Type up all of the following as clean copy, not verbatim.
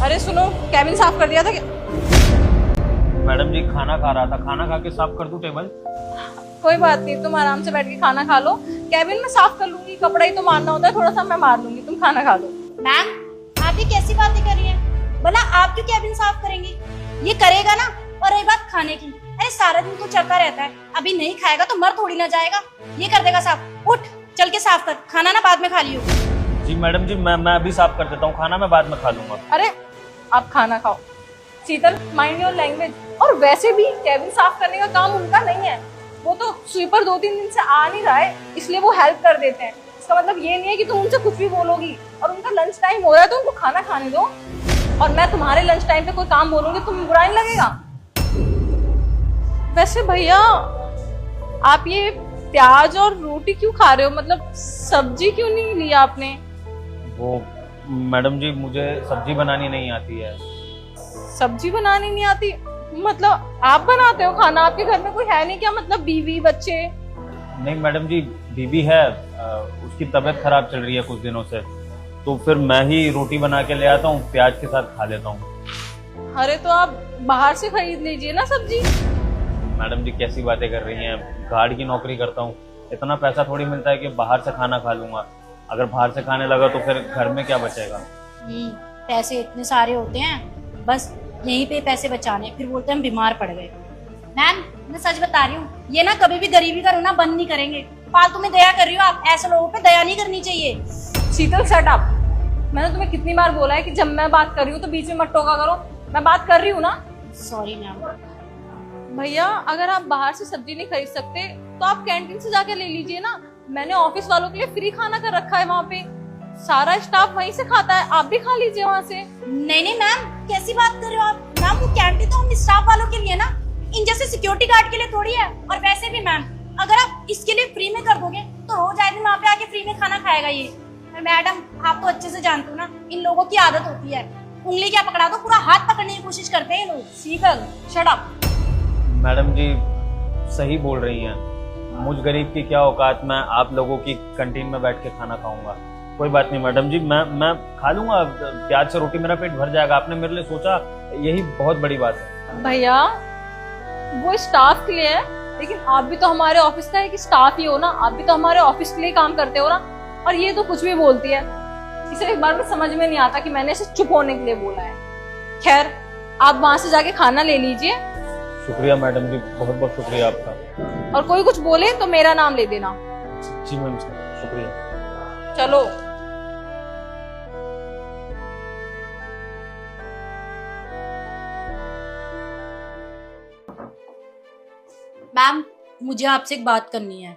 अरे सुनो, कैबिन साफ कर दिया था क्या? मैडम जी खाना खा रहा था, खाना खा के साफ कर दूं टेबल? कोई बात नहीं, तुम आराम से बैठ के खाना खा लो। कैबिन में साफ कर लूंगी, कपड़ा ही तो मारना होता है, थोड़ा सा मैं मार लूंगी, तुम खाना खा लो। मैम आप ये कैसी बातें कर रही हैं? भला आप क्यों कैबिन साफ करेंगी? ये करेगा ना। और रही बात खाने की, अरे सारा दिन तो चलता रहता है, अभी नहीं खाएगा तो मर थोड़ी ना जाएगा। ये कर देगा साफ। उठ चल के साफ कर, खाना ना बाद में खा लियो। जी मैडम जी, मैं अभी साफ कर देता हूँ, खाना मैं बाद में खा लूंगा। अरे आप खाना खाओ। शीतल, माइंड योर लैंग्वेज। और वैसे भी कैबिन साफ करने का काम उनका नहीं है, वो तो स्वीपर 2-3 दिन से आ नहीं रहा है, इसलिए वो हेल्प कर देते हैं। इसका मतलब ये नहीं है कि तुम उनसे कुछ भी बोलोगी। और उनका लंच टाइम हो रहा है तो उनको खाना खाने दो। और मैं तुम्हारे लंच टाइम पे कोई काम बोलूंगी, तुम बुरा नहीं लगेगा? वैसे भैया, आप ये प्याज और रोटी क्यों खा रहे हो? मतलब सब्जी क्यों नहीं लिया आपने? वो मैडम जी, मुझे सब्जी बनानी नहीं आती है। सब्जी बनानी नहीं आती? मतलब आप बनाते हो खाना? आपके घर में कोई है नहीं क्या? मतलब बीवी बच्चे? नहीं मैडम जी, बीबी है, उसकी तबीयत खराब चल रही है कुछ दिनों से, तो फिर मैं ही रोटी बना के ले आता हूँ, प्याज के साथ खा लेता हूँ। अरे तो आप बाहर से खरीद लीजिए ना सब्जी। मैडम जी कैसी बातें कर रही हैं, गार्ड की नौकरी करता हूँ, इतना पैसा थोड़ी मिलता है कि बाहर से खाना खा लूंगा। अगर बाहर से खाने लगा तो फिर घर में क्या बचेगा? पैसे इतने सारे होते हैं, बस यहीं पे पैसे बचाने, फिर बोलते हैं हम बीमार पड़ गए। मैम मैं सच बता रही हूँ, ये ना कभी भी गरीबी का रोना बंद नहीं करेंगे। फालतू में दया कर रही हो आप, ऐसे लोगों पे दया नहीं करनी चाहिए। शीतल शट अप। मैंने तुम्हें कितनी बार बोला है कि जब मैं बात कर रही हूँ तो बीच में मत टोका करो। मैं बात कर रही हूँ ना। Sorry ma'am. भैया, अगर आप बाहर से सब्जी नहीं खरीद सकते तो आप कैंटीन से जाके ले लीजिए ना। मैंने ऑफिस वालों के लिए फ्री खाना कर रखा है, वहाँ पे सारा स्टाफ वहीं से खाता है, आप भी खा लीजिए वहाँ से। नहीं नहीं मैम, कैसी बात कर रहे हो आप? मैम वो कैंटीन तो हम स्टाफ वालों के लिए ना, इन जैसे सिक्योरिटी गार्ड के लिए थोड़ी है। और वैसे भी मैम, अगर आप इसके लिए फ्री में कर दोगे तो रोज आए दिन वहाँ पे आके फ्री में खाना खाएगा ये। मैडम आप तो अच्छे से जानते हो ना, इन लोगों की आदत होती है, उंगली क्या पकड़ा दो पूरा हाथ पकड़ने की कोशिश करते हैं लोग। शीतल शट अप। मैडम जी सही बोल रही हैं, मुझ गरीब की क्या औकात, मैं आप लोगों की कैंटीन में बैठ के खाना खाऊंगा। कोई बात नहीं मैडम जी, मैं खा लूंगा, प्याज से रोटी मेरा पेट भर जाएगा। आपने मेरे लिए सोचा, यही बहुत बड़ी बात है। भैया वो स्टाफ के लिए है, लेकिन आप भी तो हमारे ऑफिस का एक स्टाफ ही हो ना, आप भी तो हमारे ऑफिस के लिए काम करते हो ना। और ये तो कुछ भी बोलती है, इसे एक बार में समझ में नहीं आता कि मैंने इसे चुप होने के लिए बोला है। खैर, आप वहां से जाके खाना ले लीजिए। शुक्रिया मैडम जी, बहुत बहुत शुक्रिया आपका। और कोई कुछ बोले तो मेरा नाम ले देना। जी मैम, शुक्रिया। चलो। मैम मुझे आपसे एक बात करनी है।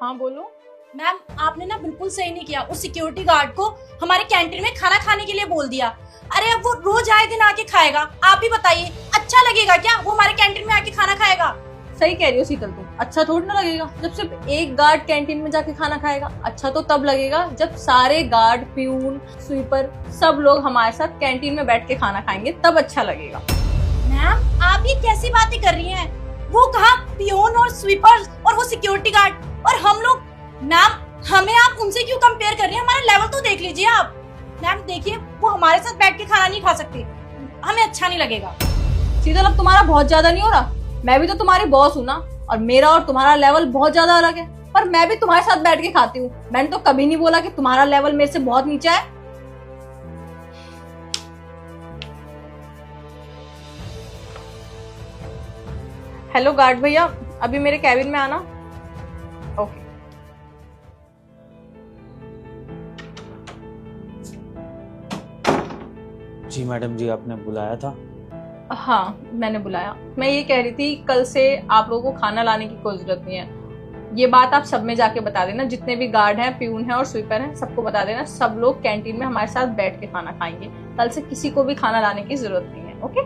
हाँ बोलो। मैम आपने ना बिल्कुल सही नहीं किया, उस सिक्योरिटी गार्ड को हमारे कैंटीन में खाना खाने के लिए बोल दिया। अरे अब वो रोज आए दिन आके खाएगा, आप ही बताइए अच्छा लगेगा क्या वो हमारे कैंटीन में आके खाना खाएगा? सही कह रही हो शीतल, तुम अच्छा थोड़ी ना लगेगा जब सिर्फ एक गार्ड कैंटीन में जाके खाना खाएगा। अच्छा तो तब लगेगा जब सारे गार्ड, प्यून, स्वीपर सब लोग हमारे साथ कैंटीन में बैठ के खाना खाएंगे, तब अच्छा लगेगा। मैम आप ये कैसी बातें कर रही हैं? वो कहा पियोन और स्वीपर्स और वो सिक्योरिटी गार्ड, और हम लोग। मैम हमें आप उनसे क्यों कंपेयर कर रही हैं? हमारा लेवल तो देख लीजिए आप। मैम देखिए, वो हमारे साथ बैठ के खाना नहीं खा सकते, हमें अच्छा नहीं लगेगा। शीतल, अब तुम्हारा बहुत ज्यादा नहीं हो रहा? मैं भी तो तुम्हारी बॉस हूँ ना, और मेरा और तुम्हारा लेवल बहुत ज्यादा अलग है, पर मैं भी तुम्हारे साथ बैठ के खाती हूँ। मैंने तो कभी नहीं बोला कि तुम्हारा लेवल मेरे से बहुत नीचे है। हेलो गार्ड भैया, अभी मेरे कैबिन में आना। ओके। जी मैडम जी, आपने बुलाया था? हाँ मैंने बुलाया। मैं ये कह रही थी, कल से आप लोगों को खाना लाने की कोई जरूरत नहीं है। ये बात आप सब में जाके बता देना, जितने भी गार्ड हैं, प्यून हैं और स्वीपर हैं, सबको बता देना। सब लोग कैंटीन में हमारे साथ बैठ के खाना खाएंगे। कल से किसी को भी खाना लाने की जरूरत नहीं है। ओके?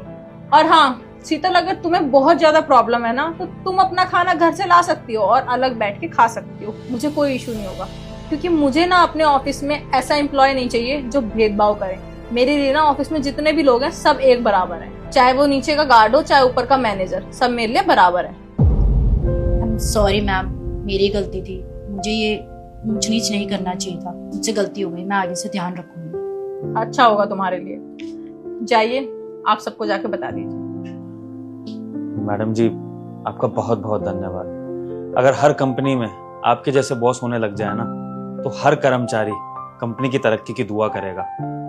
और हाँ शीतल, अगर तुम्हें बहुत ज्यादा प्रॉब्लम है ना, तो तुम अपना खाना घर से ला सकती हो और अलग बैठ के खा सकती हो, मुझे कोई इशू नहीं होगा। क्योंकि मुझे ना अपने ऑफिस में ऐसा एम्प्लॉय नहीं चाहिए जो भेदभाव करे। मेरे लिए ना ऑफिस में जितने भी लोग हैं सब एक बराबर हैं, चाहे वो नीचे का गार्ड हो चाहे ऊपर का मैनेजर, सब मेरे लिए बराबर है। सॉरी मैम, मेरी गलती थी, मुझे ये ऊंच नीच नहीं करना चाहिए था, मुझसे गलती हो गई, मैं आगे से ध्यान रखूंगी। अच्छा होगा तुम्हारे लिए। जाइए, आप सबको जाके बता दीजिए। मैडम जी, आपका बहुत बहुत धन्यवाद। अगर हर कंपनी में आपके जैसे बॉस होने लग जाए ना, तो हर कर्मचारी कंपनी की तरक्की की दुआ करेगा,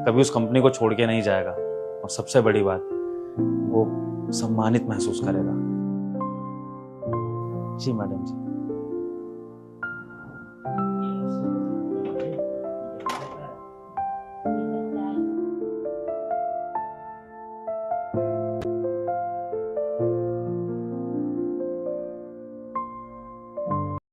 कभी उस कंपनी को छोड़ के नहीं जाएगा, और सबसे बड़ी बात, वो सम्मानित महसूस करेगा। जी मैडम जी।